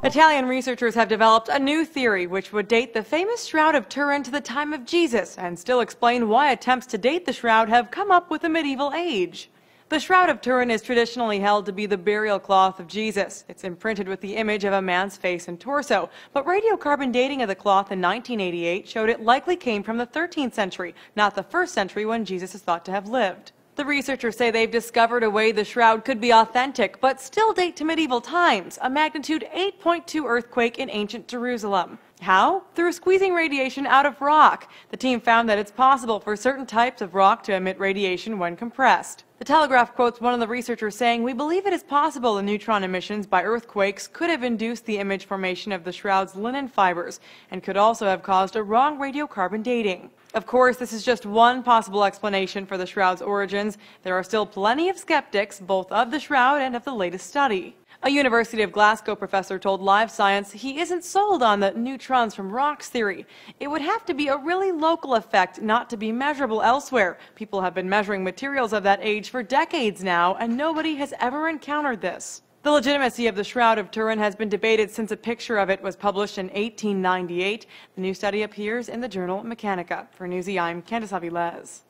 Italian researchers have developed a new theory which would date the famous Shroud of Turin to the time of Jesus and still explain why attempts to date the shroud have come up with the medieval age. The Shroud of Turin is traditionally held to be the burial cloth of Jesus. It's imprinted with the image of a man's face and torso, but radiocarbon dating of the cloth in 1988 showed it likely came from the 13th century, not the 1st century when Jesus is thought to have lived. The researchers say they've discovered a way the shroud could be authentic, but still date to medieval times, a magnitude 8.2 earthquake in ancient Jerusalem. How? Through squeezing radiation out of rock. The team found that it's possible for certain types of rock to emit radiation when compressed. The Telegraph quotes one of the researchers saying, "We believe it is possible the neutron emissions by earthquakes could have induced the image formation of the shroud's linen fibers and could also have caused a wrong radiocarbon dating." Of course, this is just one possible explanation for the shroud's origins. There are still plenty of skeptics, both of the shroud and of the latest study. A University of Glasgow professor told Live Science he isn't sold on the neutrons from rocks theory. It would have to be a really local effect, not to be measurable elsewhere. People have been measuring materials of that age for decades now, and nobody has ever encountered this. The legitimacy of the Shroud of Turin has been debated since a picture of it was published in 1898. The new study appears in the journal Mechanica. For Newsy, I'm Candice Avilés.